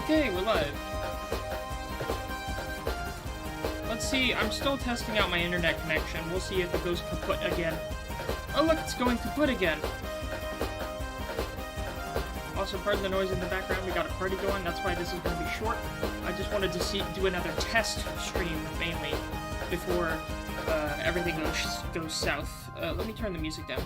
Okay, we're live. Let's see, I'm still testing out my internet connection. We'll see if it goes kaput again. Oh look, it's going kaput again. Also, pardon the noise in the background, we got a party going, that's why this is going to be short. I just wanted to do another test stream, mainly, before everything goes south. Let me turn the music down.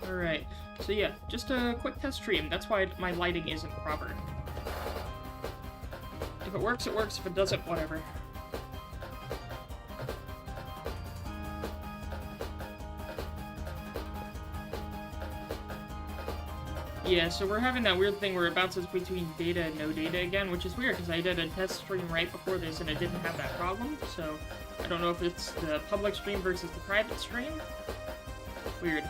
Alright, so yeah, just a quick test stream. That's why my lighting isn't proper. If it works, it works. If it doesn't, whatever. Yeah, so we're having that weird thing where it bounces between data and no data again, which is weird, because I did a test stream right before this and it didn't have that problem, so I don't know if it's the public stream versus the private stream. Weird.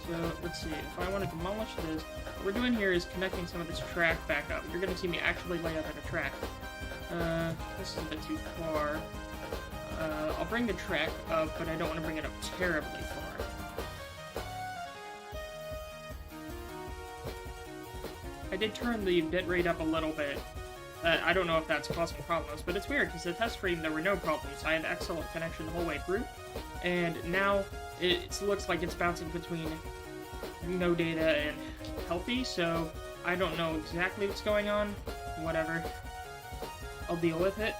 So, let's see, if I want to demolish this, what we're doing here is connecting some of this track back up. You're going to see me actually lay out a track. This is a bit too far. I'll bring the track up, but I don't want to bring it up terribly far. I did turn the bitrate up a little bit. I don't know if that's causing problems, but it's weird, because the test stream there were no problems. I had excellent connection the whole way through, and now it looks like it's bouncing between no data and healthy, so I don't know exactly what's going on. Whatever. I'll deal with it.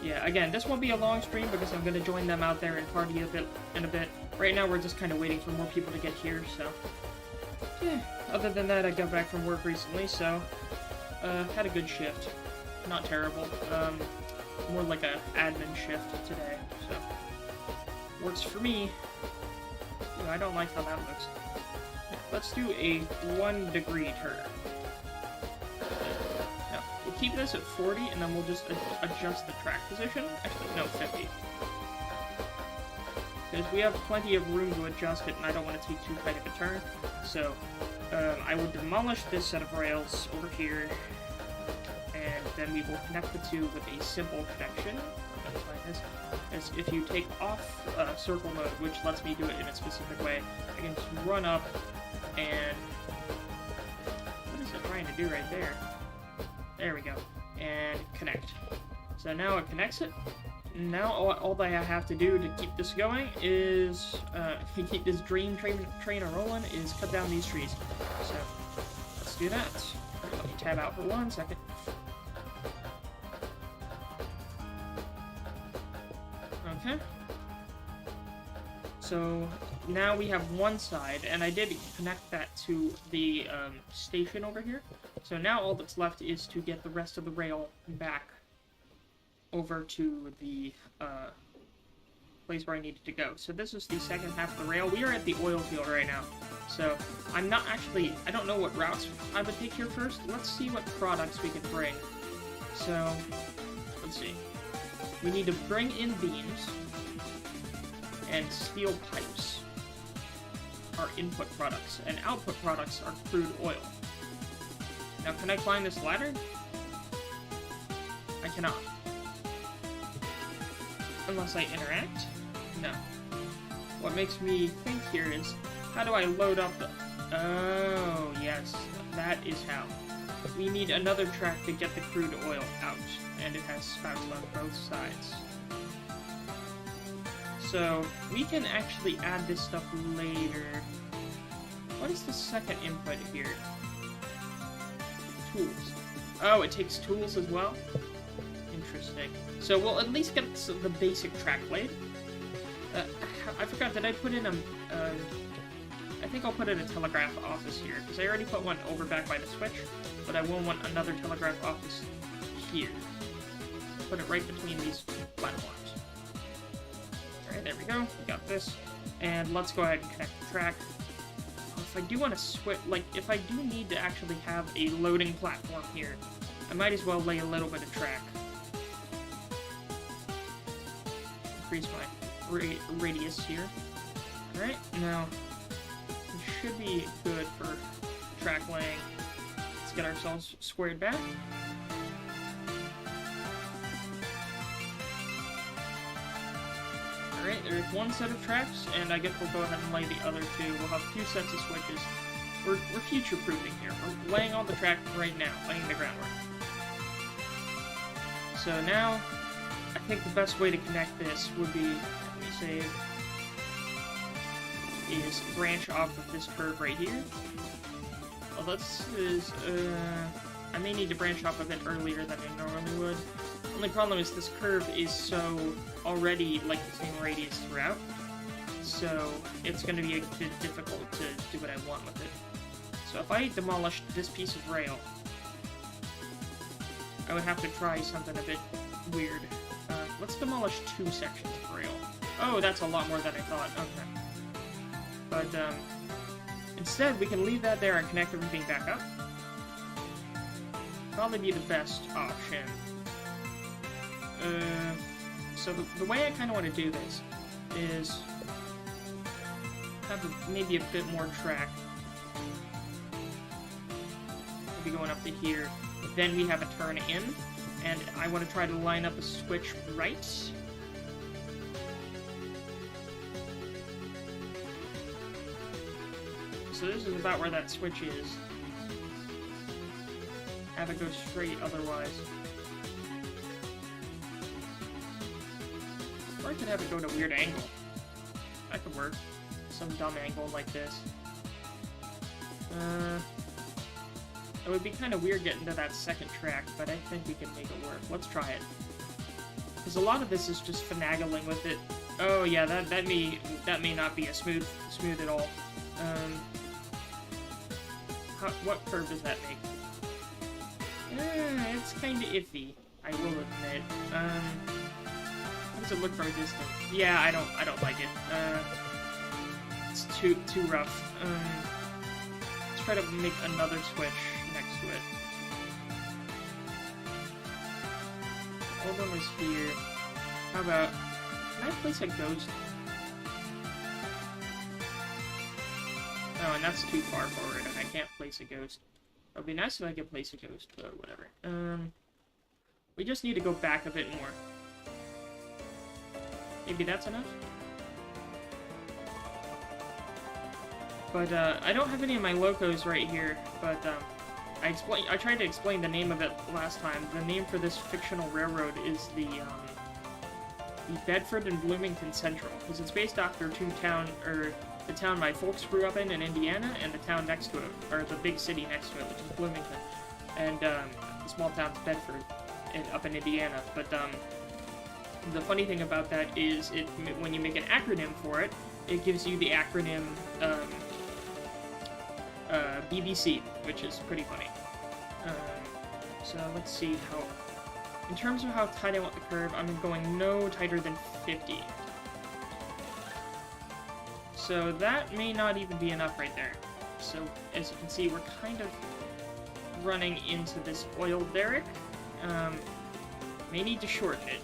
Yeah, again, this won't be a long stream because I'm going to join them out there and party in a bit. Right now, we're just kind of waiting for more people to get here, so... Yeah, other than that, I got back from work recently, so... had a good shift. Not terrible. More like a admin shift today, so... Works for me. Ooh, I don't like how that looks. Let's do a 1-degree turn. We'll keep this at 40, and then we'll just adjust the track position. Actually, no, 50. Because we have plenty of room to adjust it, and I don't want to take too tight of a turn. So, I will demolish this set of rails over here, and then we will connect the two with a simple connection. Like this. As if you take off circle mode, which lets me do it in a specific way, I can just run up and... What is it trying to do right there? There we go. And connect. So now it connects it. Now all that I have to do to keep this going is, keep this dream train rolling, is cut down these trees. So, let's do that. Let me tab out for 1 second. Okay. So, now we have one side, and I did connect that to the station over here. So now all that's left is to get the rest of the rail back over to the place where I needed to go. So this is the second half of the rail. We are at the oil field right now. So I'm not actually, I don't know what routes I would take here first. Let's see what products we can bring. So, let's see. We need to bring in beams and steel pipes are input products, and output products are crude oil. Now, can I climb this ladder? I cannot. Unless I interact? No. What makes me think here is, how do I load up the... Oh, yes. That is how. We need another track to get the crude oil out, and it has spouts on both sides. So, we can actually add this stuff later. What is the second input here? Tools. Oh, it takes tools as well? Interesting. So we'll at least get the basic track laid. I forgot, did I put in a... I think I'll put in a telegraph office here, because I already put one over back by the switch, but I will want another telegraph office here. Put it right between these platforms. Alright, there we go. We got this. And let's go ahead and connect the track. If I do want to switch, like, if I do need to actually have a loading platform here, I might as well lay a little bit of track. Increase my radius here. Alright, now, we should be good for track laying. Let's get ourselves squared back. Alright, there's one set of tracks, and I guess we'll go ahead and lay the other two. We'll have two sets of switches. We're future-proofing here. We're laying all the track right now, laying the groundwork. So now, I think the best way to connect this would be, let me save, is branch off of this curve right here. Well, this is, I may need to branch off a bit earlier than I normally would. Only problem is this curve is so already like the same radius throughout, so it's going to be a bit difficult to do what I want with it. So if I demolished this piece of rail, I would have to try something a bit weird. Let's demolish two sections of rail. Oh, that's a lot more than I thought. Okay. But, instead, we can leave that there and connect everything back up. Probably be the best option. So the way I kind of want to do this is have maybe a bit more track. Maybe going up to here. Then we have a turn in, and I want to try to line up a switch right. So this is about where that switch is. Have it go straight otherwise. Or I could have it go to a weird angle. That could work. Some dumb angle like this. It would be kind of weird getting to that second track, but I think we can make it work. Let's try it. Because a lot of this is just finagling with it. Oh yeah, that may not be a smooth at all. What curve does that make? It's kind of iffy, I will admit. How does it look from a distance? Yeah, I don't like it. It's too rough. Let's try to make another switch next to it. Hold on was here. How about, can I place a ghost? Oh, and that's too far forward, and I can't place a ghost. It would be nice if I could place a ghost, but whatever. We just need to go back a bit more. Maybe that's enough? But, I don't have any of my locos right here, but, I tried to explain the name of it last time. The name for this fictional railroad is the Bedford and Bloomington Central, because it's based after the town my folks grew up in Indiana, and the town next to it, or the big city next to it, which is Bloomington. And, the small town's Bedford, up in Indiana. But, the funny thing about that is, when you make an acronym for it, it gives you the acronym, BBC, which is pretty funny. So let's see how... In terms of how tight I want the curve, I'm going no tighter than 50. So that may not even be enough right there. So, as you can see, we're kind of running into this oil derrick. May need to shorten it.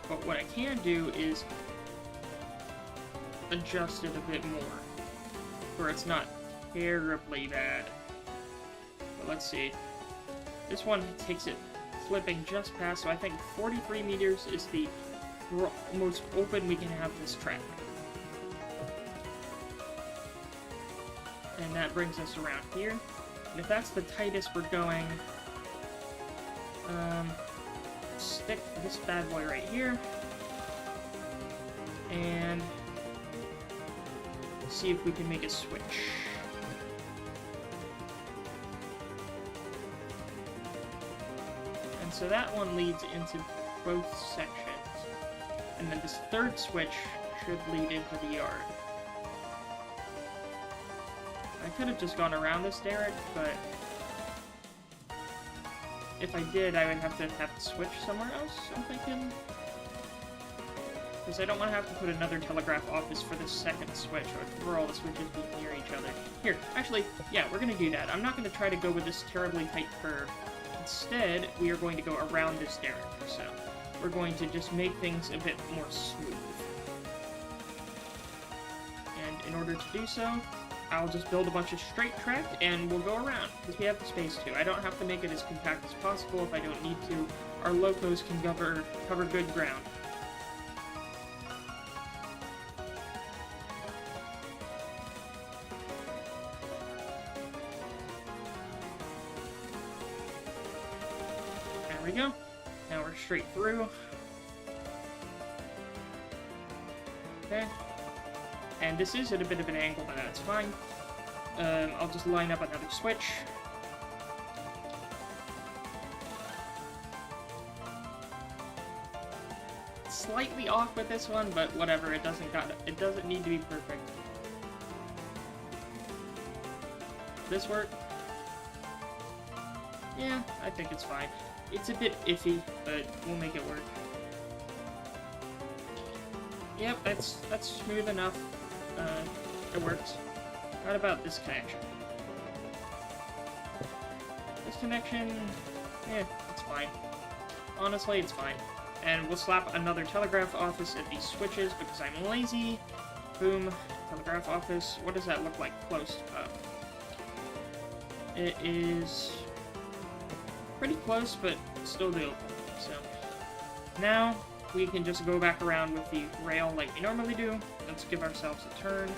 But what I can do is adjust it a bit more, where it's not terribly bad. But let's see. This one takes it flipping just past, so I think 43 meters is the most open we can have this track. And that brings us around here. And if that's the tightest we're going, stick this bad boy right here. And see if we can make a switch. And so that one leads into both sections. And then this third switch should lead into the yard. I could have just gone around this derrick, but if I did, I would have to switch somewhere else, I'm thinking. Because I don't want to have to put another telegraph office for the second switch, or for all the switches be near each other. Here, actually, yeah, we're going to do that. I'm not going to try to go with this terribly tight curve. Instead, we are going to go around this derrick, so we're going to just make things a bit more smooth. And in order to do so, I'll just build a bunch of straight track, and we'll go around, because we have the space to. I don't have to make it as compact as possible if I don't need to, our locos can cover good ground. There we go. Now we're straight through. Okay. And this is at a bit of an angle, but that's fine. I'll just line up another switch. Slightly off with this one, but whatever. It doesn't need to be perfect. This work? Yeah, I think it's fine. It's a bit iffy, but we'll make it work. Yep, that's smooth enough. It works. What about this connection? This connection, yeah, it's fine. Honestly, it's fine. And we'll slap another telegraph office at these switches because I'm lazy. Boom. Telegraph office. What does that look like close up? It is pretty close, but still doable. So now we can just go back around with the rail like we normally do. Let's give ourselves a turn.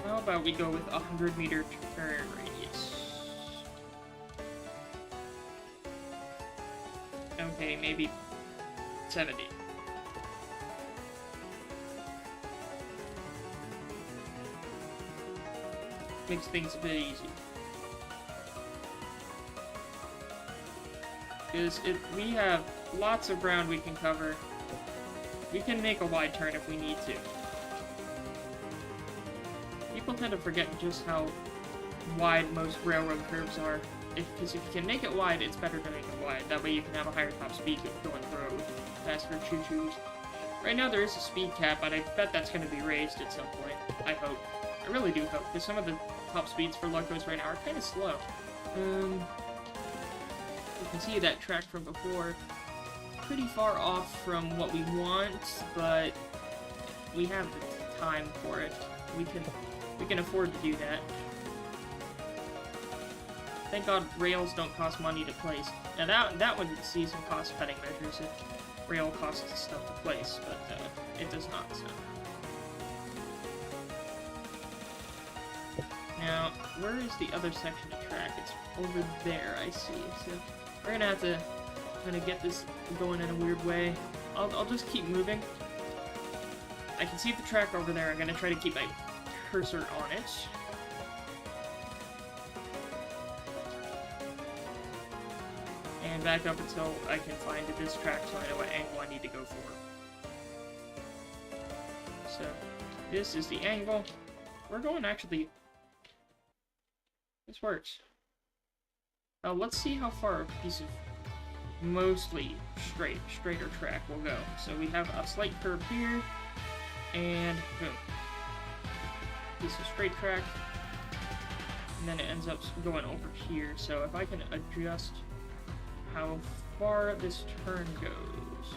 How about we go with a 100-meter turn radius? Okay, maybe 70. Makes things a bit easy. Because if we have lots of ground we can cover, we can make a wide turn if we need to. People tend to forget just how wide most railroad curves are. Because if you can make it wide, it's better to make it wide. That way you can have a higher top speed going through it with faster choo-choos. Right now there is a speed cap, but I bet that's going to be raised at some point. I hope. I really do hope, because some of the top speeds for locos right now are kind of slow. You can see that track from before. Pretty far off from what we want, but we have the time for it. We can afford to do that. Thank God rails don't cost money to place. Now that would see some cost-cutting measures if rail costs stuff to place, but it does not, so. Now, where is the other section of track? It's over there, I see. So we're gonna have to kind of get this going in a weird way. I'll just keep moving. I can see the track over there. I'm gonna try to keep my cursor on it. And back up until I can find this track so I know what angle I need to go for. So, this is the angle. We're going actually... This works. Now let's see how far a piece of mostly straighter track will go. So we have a slight curve here, and boom. Piece of straight track, and then it ends up going over here. So if I can adjust how far this turn goes.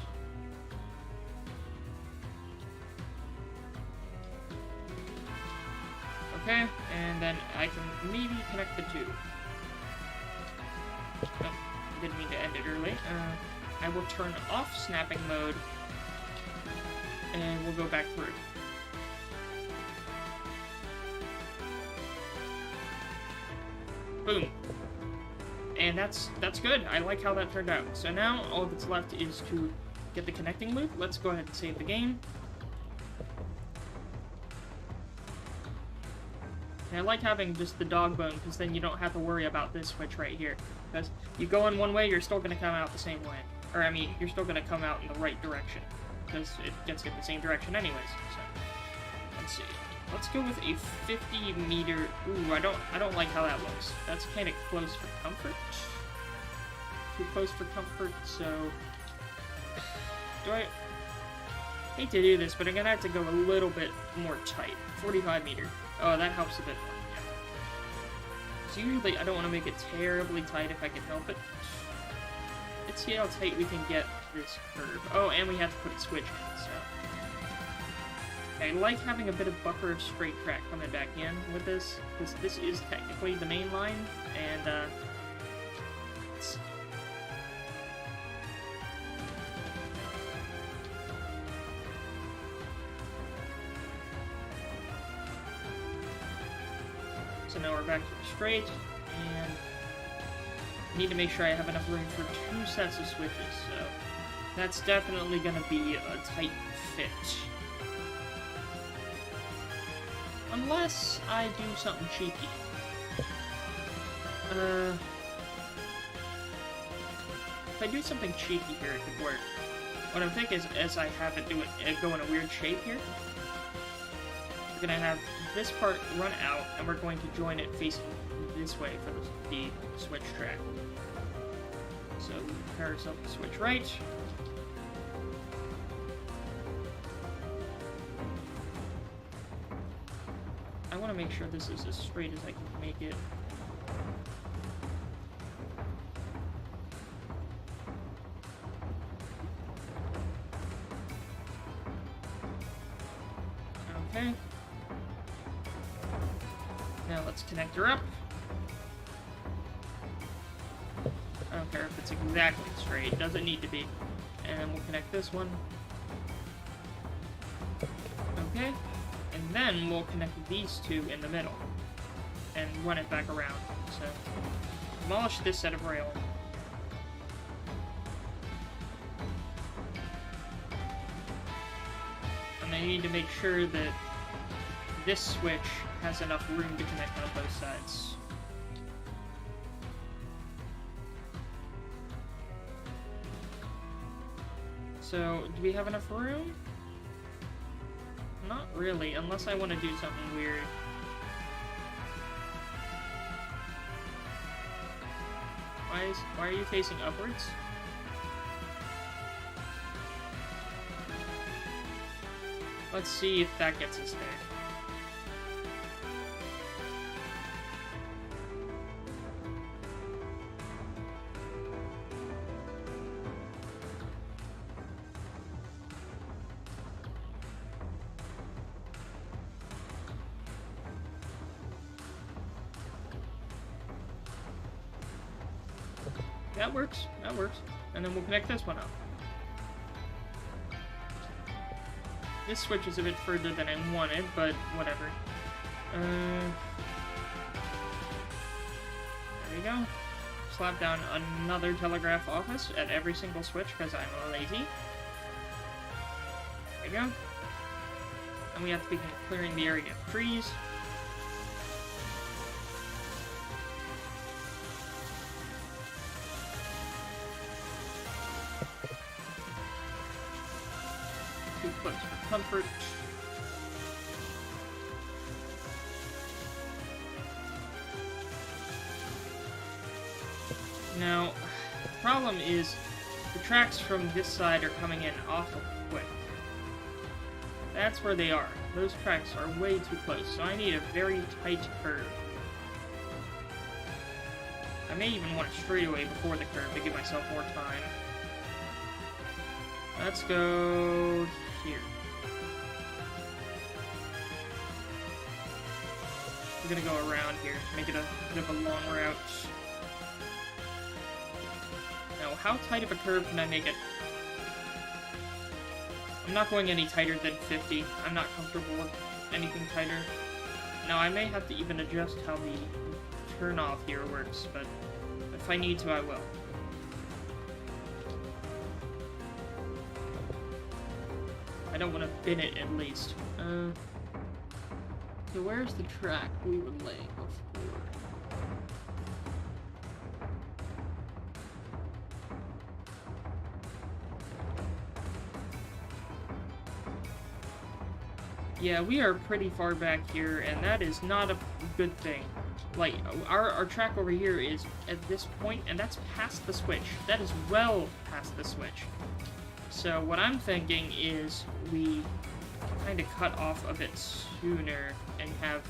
Okay, and then I can maybe connect the two. Oh, didn't mean to end it early. I will turn off snapping mode, and we'll go back through. Boom. And that's good. I like how that turned out. So now all that's left is to get the connecting loop. Let's go ahead and save the game. And I like having just the dog bone, because then you don't have to worry about this switch right here. Because you go in one way, you're still going to come out the same way. Or, I mean, you're still going to come out in the right direction. Because it gets in the same direction anyways. So, let's see. Let's go with a 50-meter... Ooh, I don't like how that looks. That's kind of close for comfort. Too close for comfort, so... Do I... hate to do this, but I'm going to have to go a little bit more tight. 45 meter. Oh, that helps a bit more. Yeah. So usually I don't want to make it terribly tight if I can help it. Let's see how tight we can get this curve. Oh, and we have to put a switch in, so... I like having a bit of buffer of straight track coming back in with this, because this is technically the main line, and so now we're back to the straight, and need to make sure I have enough room for 2 sets of switches, so that's definitely gonna be a tight fit. Unless I do something cheeky. If I do something cheeky here, it could work. What I'm thinking is, as I have it go in a weird shape here, we're gonna have this part run out, and we're going to join it facing this way for the switch track. So we prepare ourselves to switch right. I want to make sure this is as straight as I can make it. Okay. Now let's connect her up. I don't care if it's exactly straight, it doesn't need to be. And we'll connect this one. Okay. And then we'll connect these two in the middle. And run it back around. So, demolish this set of rail. And I need to make sure that this switch has enough room to connect on both sides. So, do we have enough room? Not really, unless I want to do something weird. Why are you facing upwards? Let's see if that gets us there. That works. That works. And then we'll connect this one up. This switch is a bit further than I wanted, but whatever. There we go. Slap down another telegraph office at every single switch because I'm lazy. There we go. And we have to be clearing the area of trees. Too close for comfort. Now, the problem is the tracks from this side are coming in awful quick. That's where they are. Those tracks are way too close, so I need a very tight curve. I may even want it straight away before the curve to give myself more time. Let's go here. We're gonna go around here, make it a bit of a long route. Now, how tight of a curve can I make it? I'm not going any tighter than 50. I'm not comfortable with anything tighter. Now, I may have to even adjust how the turn-off here works, but if I need to, I will. I don't want to bin it, at least. So where's the track we were laying before? Yeah, we are pretty far back here, and that is not a good thing. Like, our track over here is at this point, and that's past the switch. That is well past the switch. So what I'm thinking is we kind of cut off a bit sooner and have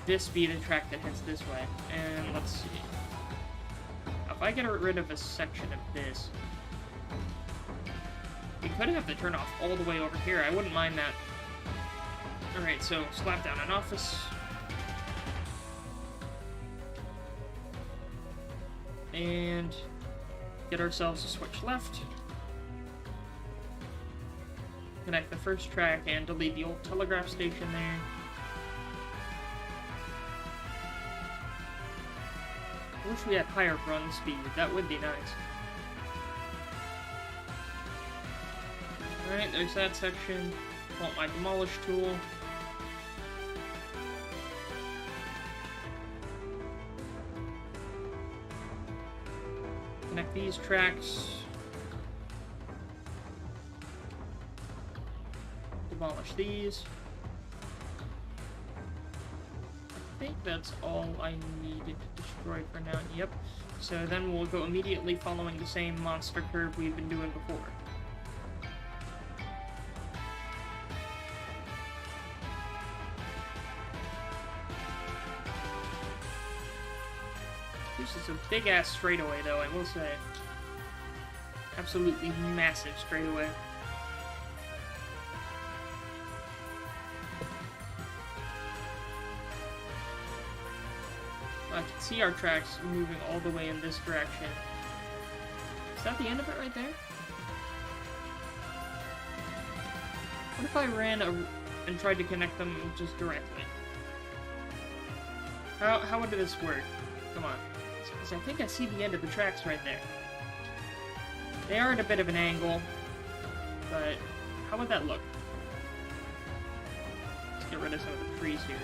this be the track that heads this way. And let's see. If I get rid of a section of this, we could have the turnoff all the way over here. I wouldn't mind that. Alright, so slap down an office. And get ourselves a switch left. Connect the first track and delete the old telegraph station there. I wish we had higher run speed. That would be nice. Alright, there's that section. Want my demolish tool. Connect these tracks. Demolish these. I think that's all I needed to destroy for now. Yep. So then we'll go immediately following the same monster curve we've been doing before. This is a big-ass straightaway, though, I will say. Absolutely massive straightaway. I can see our tracks moving all the way in this direction. Is that the end of it right there? What if I ran and tried to connect them just directly? How would this work? Come on. Because I think I see the end of the tracks right there. They are at a bit of an angle, but how would that look? Let's get rid of some of the trees here.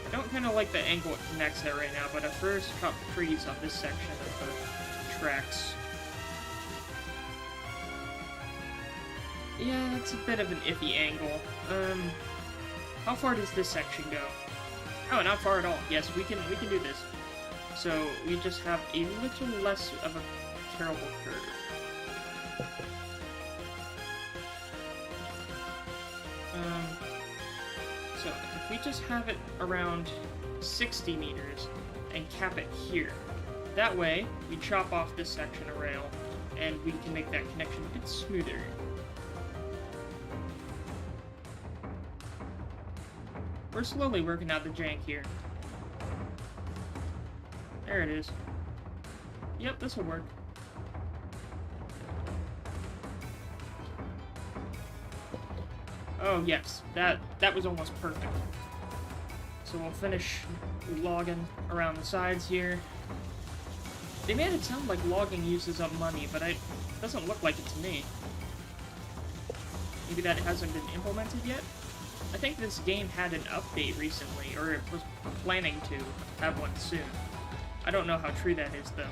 I don't kind of like the angle it connects at right now, but I first cut the trees on this section of the tracks. Yeah, that's a bit of an iffy angle. How far does this section go? Oh, not far at all. Yes, we can do this. So we just have a little less of a terrible curve. So if we just have it around 60 meters and cap it here, that way we chop off this section of rail and we can make that connection a bit smoother. We're slowly working out the jank here. There it is. Yep, this will work. Oh yes, that was almost perfect. So we'll finish logging around the sides here. They made it sound like logging uses up money, but it doesn't look like it to me. Maybe that hasn't been implemented yet? I think this game had an update recently, or it was planning to have one soon. I don't know how true that is, though.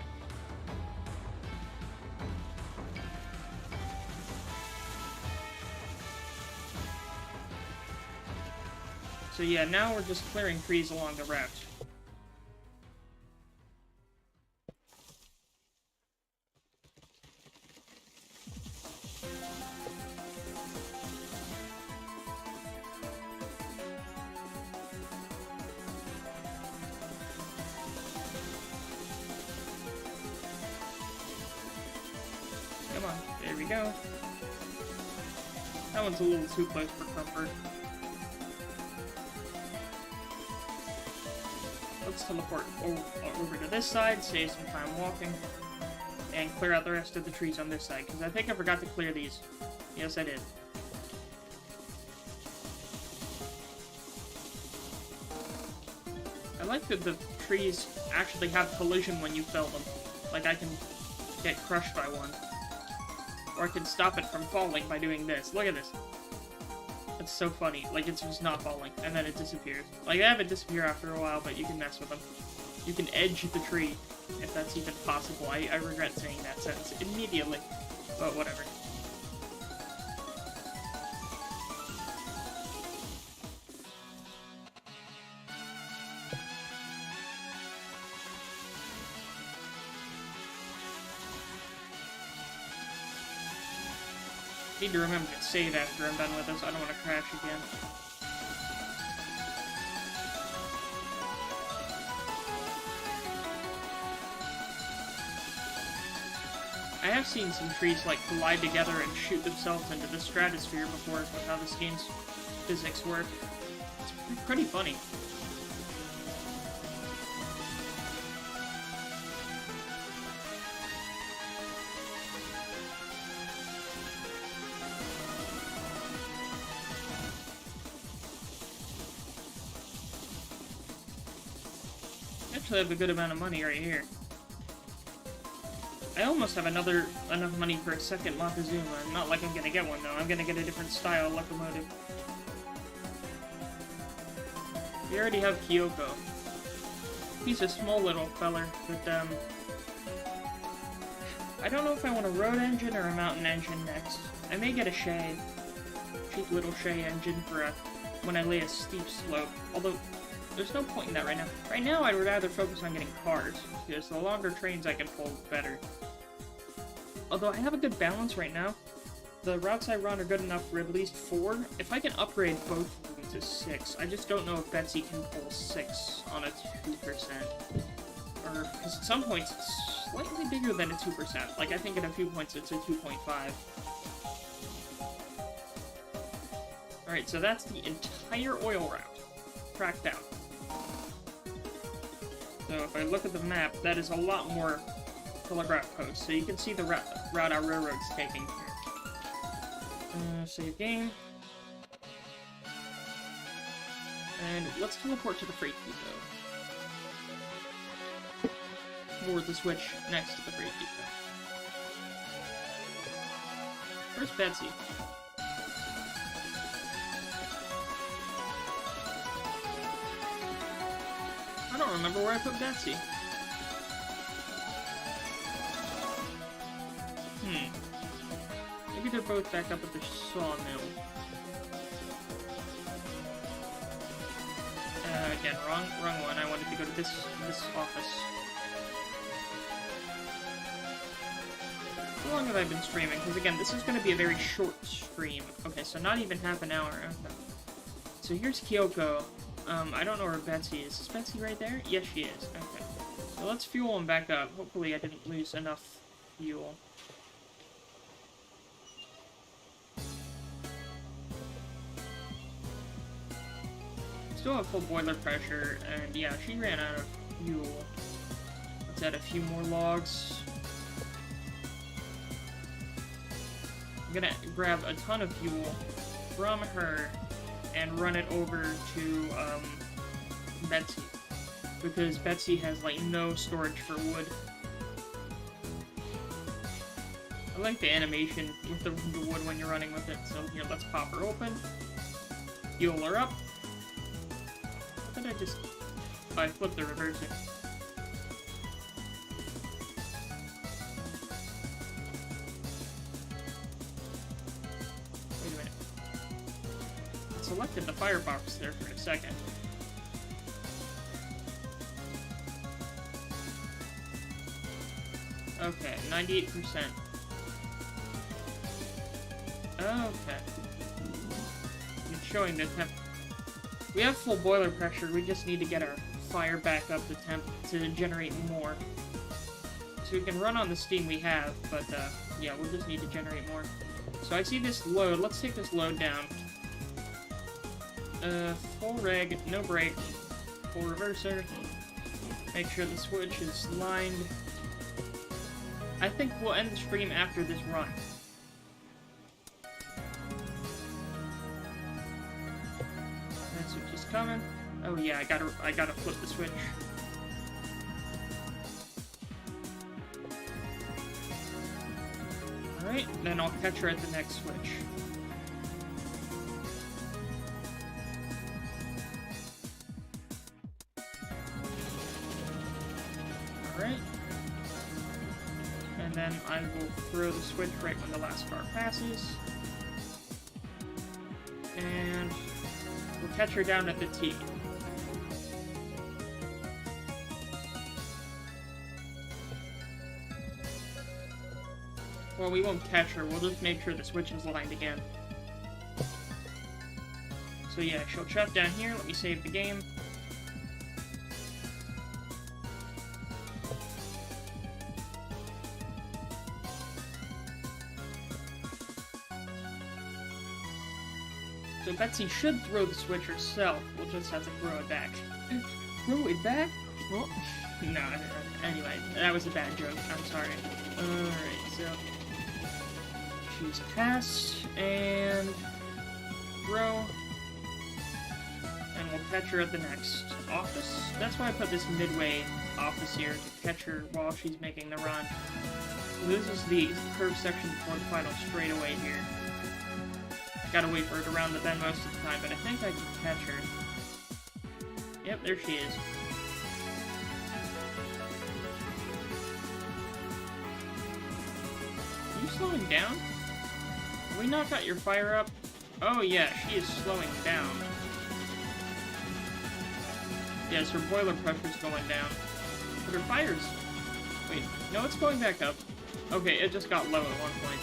So yeah, now we're just clearing trees along the route. Come on, there we go. That one's a little too close for comfort. Let's teleport over to this side, save some time walking, and clear out the rest of the trees on this side, because I think I forgot to clear these. Yes, I did. I like that the trees actually have collision when you fell them. Like, I can get crushed by one. Or I can stop it from falling by doing this. Look at this. It's so funny. Like, it's just not falling, and then it disappears. Like, I have it disappear after a while, but you can mess with them. You can edge the tree, if that's even possible. I regret saying that sentence immediately, but whatever. Need to remember to save after I'm done with this. I don't want to crash again. I have seen some trees like collide together and shoot themselves into the stratosphere before with how this game's physics work. It's pretty funny. actually have a good amount of money right here. I almost have enough money for a second Montezuma. Not like I'm gonna get one, though. I'm gonna get a different style locomotive. We already have Kyoko. He's a small little feller, but, I don't know if I want a road engine or a mountain engine next. I may get a Shay. Cheap little Shay engine for when I lay a steep slope. Although, there's no point in that right now. Right now, I'd rather focus on getting cars, because the longer trains I can pull, the better. Although I have a good balance right now. The routes I run are good enough for at least 4. If I can upgrade both of them to 6, I just don't know if Betsy can pull 6 on a 2%. Or, because at some points it's slightly bigger than a 2%. Like, I think at a few points it's a 2.5. Alright, so that's the entire oil route. Tracked out. So if I look at the map, that is a lot more telegraph posts. So you can see the route our railroad's taking here. Save game. And let's teleport to the freight depot. Or the switch next to the freight depot. Where's Betsy? I don't remember where I put Betsy. Maybe they're both back up at the sawmill. Again, wrong one. I wanted to go to this office. How long have I been streaming? Because again, this is going to be a very short stream. Okay, so not even half an hour. Okay. So here's Kyoko. I don't know where Betsy is. Is Betsy right there? Yes, she is. Okay. So let's fuel him back up. Hopefully I didn't lose enough fuel. Still have full boiler pressure, and yeah, she ran out of fuel. Let's add a few more logs. I'm gonna grab a ton of fuel from her and run it over to Betsy, because Betsy has like no storage for wood. I like the animation with the wood when you're running with it. So here, let's pop her open, fuel her up. What did I just... Oh, I flipped the reverser. Wait a minute. I selected the firebox there for a second. Okay, 98%. Okay. It's showing the temp. We have full boiler pressure, we just need to get our fire back up to temp to generate more. So we can run on the steam we have, but yeah, we'll just need to generate more. So I see this load, let's take this load down. Full reg, no brake, full reverser. Make sure the switch is lined. I think we'll end the stream after this run. Coming. Oh yeah, I gotta flip the switch. Alright, then I'll catch her at the next switch. Alright. And then I will throw the switch right when the last car passes. And we'll catch her down at the T. Well, we won't catch her, we'll just make sure the switch is lined again. So yeah, she'll shut down here, let me save the game. So Betsy should throw the switch herself, we'll just have to throw it back. Throw it back? Well, no, anyway, that was a bad joke, I'm sorry. Alright, so... she's passed, and... throw... and we'll catch her at the next office. That's why I put this midway office here, to catch her while she's making the run. So this is the curved section before the final straightaway here. Gotta wait for her to round the bend most of the time, but I think I can catch her. Yep, there she is. Are you slowing down? Have we not got your fire up? Oh yeah, she is slowing down. Yes, her boiler pressure's going down. But her fire's... Wait, no, it's going back up. Okay, it just got low at one point.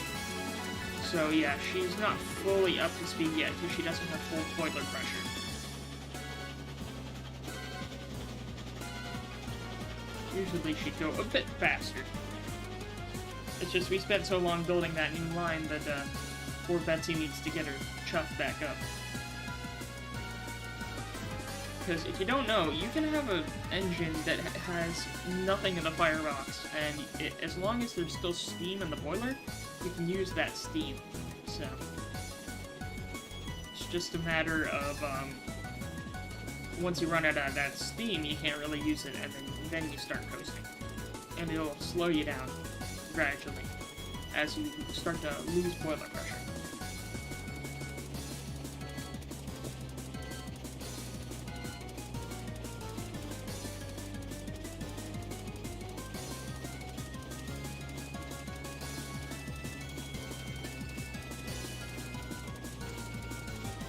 So yeah, she's not fully up to speed yet, because she doesn't have full boiler pressure. Usually she'd go a bit faster. It's just we spent so long building that new line that poor Betsy needs to get her chuffed back up. Because if you don't know, you can have an engine that has nothing in the firebox, and as long as there's still steam in the boiler, you can use that steam. So it's just a matter of once you run out of that steam, you can't really use it, and then you start coasting, and it'll slow you down gradually as you start to lose boiler pressure.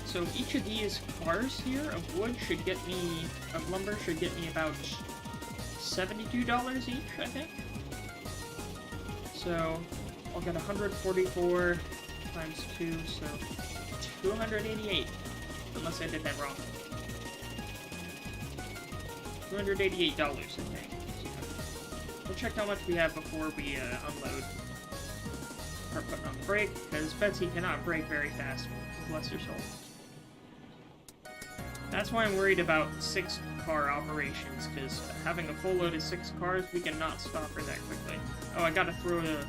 So each of these cars here of wood should get me, of lumber should get me about $72 each, I think. So I'll get 144 times 2, so 288, unless I did that wrong. $288, I think. We'll check how much we have before we unload. Or put on brake, because Betsy cannot brake very fast, bless her soul. That's why I'm worried about 6-car operations, because having a full load of 6 cars, we cannot stop her that quickly. Oh, I gotta throw a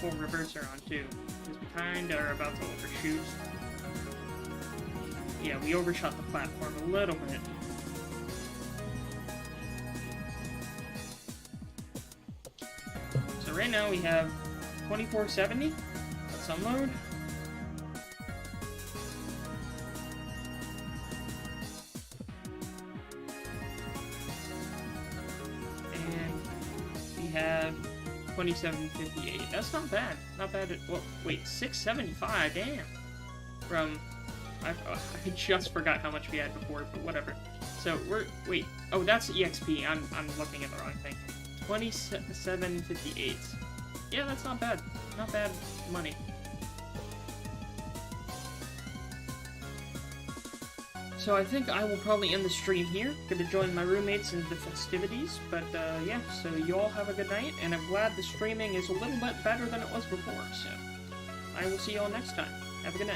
full reverser on too, because we kinda are about to overshoot. Yeah, we overshot the platform a little bit. So right now we have 2470. Let's unload. Have 2758. That's not bad. Not bad at, well, wait, 675, damn. From, I just forgot how much we had before, but whatever. So wait, oh, that's EXP. I'm looking at the wrong thing. 2758. Yeah, that's not bad. Not bad money. So I think I will probably end the stream here. Gonna join my roommates in the festivities, but yeah, so you all have a good night, and I'm glad the streaming is a little bit better than it was before, so I will see you all next time. Have a good night.